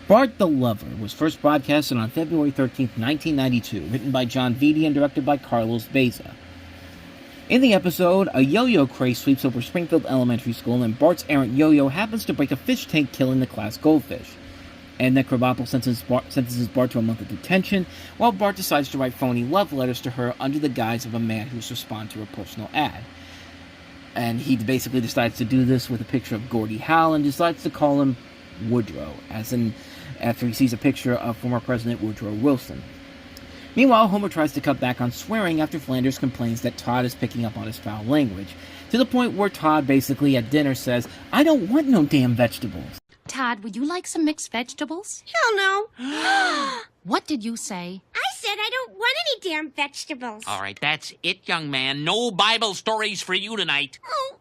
Bart the Lover was first broadcasted on February 13, 1992, written by Jon Vitti and directed by Baueza. In the episode, a yo-yo craze sweeps over Springfield Elementary School, and Bart's errant yo-yo happens to break a fish tank, killing the class goldfish. And then Krabappel sentences Bart to a month of detention, while Bart decides to write phony love letters to her under the guise of a man who's responding to her personal ad. And he basically decides to do this with a picture of Gordie Howe and decides to call him Woodrow, after he sees a picture of former President Woodrow Wilson. Meanwhile, Homer tries to cut back on swearing after Flanders complains that Todd is picking up on his foul language, to the point where Todd basically at dinner says, "I don't want no damn vegetables." Todd, would you like some mixed vegetables? Hell no. What did you say? I said I don't want any damn vegetables. All right, that's it, young man. No Bible stories for you tonight. Oh.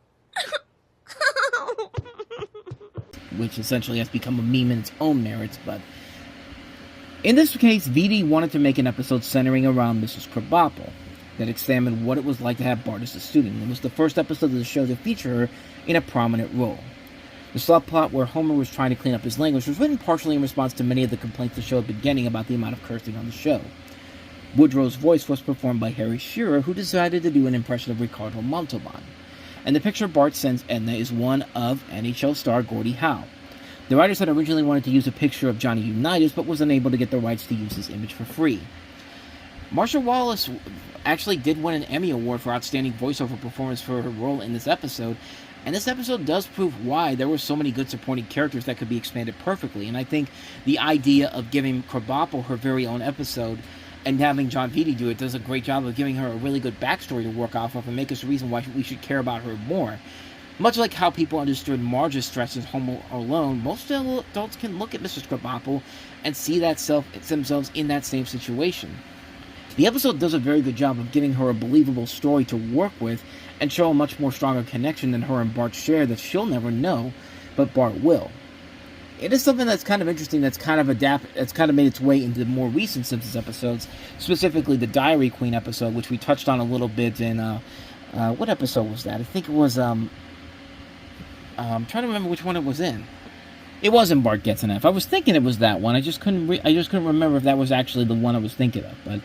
Which essentially has become a meme in its own merits, but in this case, Vitti wanted to make an episode centering around Mrs. Krabappel that examined what it was like to have Bart as a student. It was the first episode of the show to feature her in a prominent role. The subplot where Homer was trying to clean up his language was written partially in response to many of the complaints the show had been getting about the amount of cursing on the show. Woodrow's voice was performed by Harry Shearer, who decided to do an impression of Ricardo Montalban. And the picture Bart sends Edna is one of NHL star Gordie Howe. The writers had originally wanted to use a picture of Johnny Unitas, but was unable to get the rights to use his image for free. Marcia Wallace actually did win an Emmy Award for Outstanding Voiceover Performance for her role in this episode, and this episode does prove why there were so many good supporting characters that could be expanded perfectly. And I think the idea of giving Krabappel her very own episode and having Jon Vitti do it does a great job of giving her a really good backstory to work off of and make us a reason why we should care about her more. Much like how people understood Marge's stress as Home Alone, most adults can look at Mrs. Krabappel and see themselves in that same situation. The episode does a very good job of giving her a believable story to work with and show a much more stronger connection than her and Bart share that she'll never know, but Bart will. It is something that's kind of interesting that's kind of made its way into the more recent Simpsons episodes, specifically the Diary Queen episode, which we touched on a little bit in, what episode was that? I think it was, I'm trying to remember which one it was in. It wasn't Bart Gets an F. I was thinking it was that one. I just couldn't remember if that was actually the one I was thinking of, but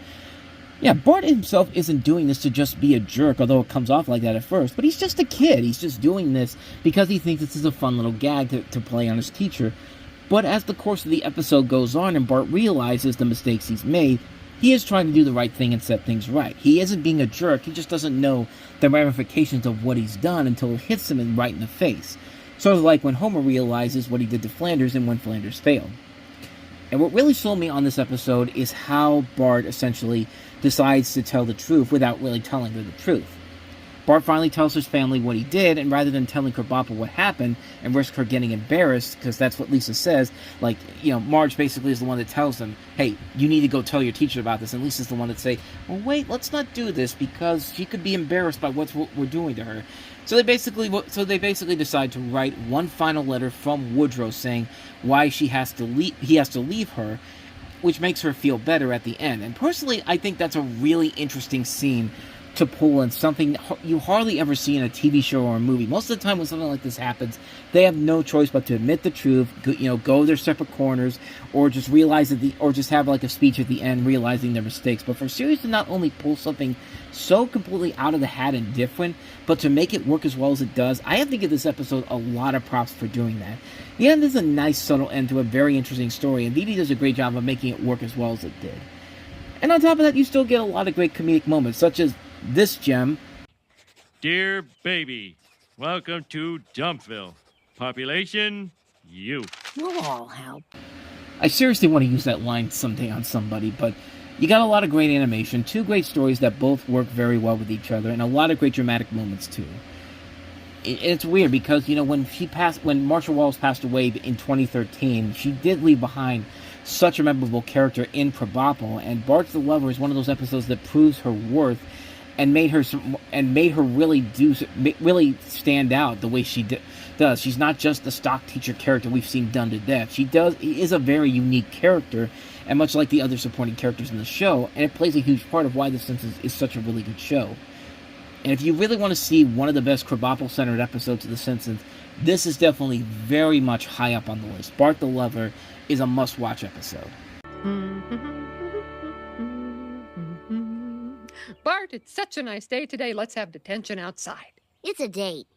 yeah, Bart himself isn't doing this to just be a jerk, although it comes off like that at first. But he's just a kid. He's just doing this because he thinks this is a fun little gag to play on his teacher. But as the course of the episode goes on and Bart realizes the mistakes he's made, he is trying to do the right thing and set things right. He isn't being a jerk. He just doesn't know the ramifications of what he's done until it hits him right in the face. Sort of like when Homer realizes what he did to Flanders and when Flanders failed. And what really sold me on this episode is how Bart essentially decides to tell the truth without really telling her the truth. Bart finally tells his family what he did, and rather than telling Krabappel what happened and risk her getting embarrassed, because that's what Lisa says, Marge basically is the one that tells them, hey, you need to go tell your teacher about this, and Lisa's the one that say, well, wait, let's not do this, because she could be embarrassed by what we're doing to her. So they basically decide to write one final letter from Woodrow saying why he has to leave her, which makes her feel better at the end. And personally, I think that's a really interesting scene to pull in, something you hardly ever see in a TV show or a movie. Most of the time when something like this happens, they have no choice but to admit the truth, go their separate corners, or just realize or just have like a speech at the end realizing their mistakes. But for a series to not only pull something so completely out of the hat and different, but to make it work as well as it does, I have to give this episode a lot of props for doing that. The end is a nice subtle end to a very interesting story, and Vitti does a great job of making it work as well as it did. And on top of that, you still get a lot of great comedic moments, such as this gem. Dear baby, welcome to Dumpville. Population, you. We'll all help. I seriously want to use that line someday on somebody, but you got a lot of great animation, two great stories that both work very well with each other, and a lot of great dramatic moments too. It's weird because, when Marcia Wallace passed away in 2013, she did leave behind such a memorable character in Krabappel, and Bart the Lover is one of those episodes that proves her worth and made her really stand out the way she does. She's not just the stock teacher character we've seen done to death. She is a very unique character, and much like the other supporting characters in the show, and it plays a huge part of why The Simpsons is such a really good show. And if you really want to see one of the best Krabappel-centered episodes of The Simpsons, this is definitely very much high up on the list. Bart the Lover is a must-watch episode. Bart, it's such a nice day today. Let's have detention outside. It's a date.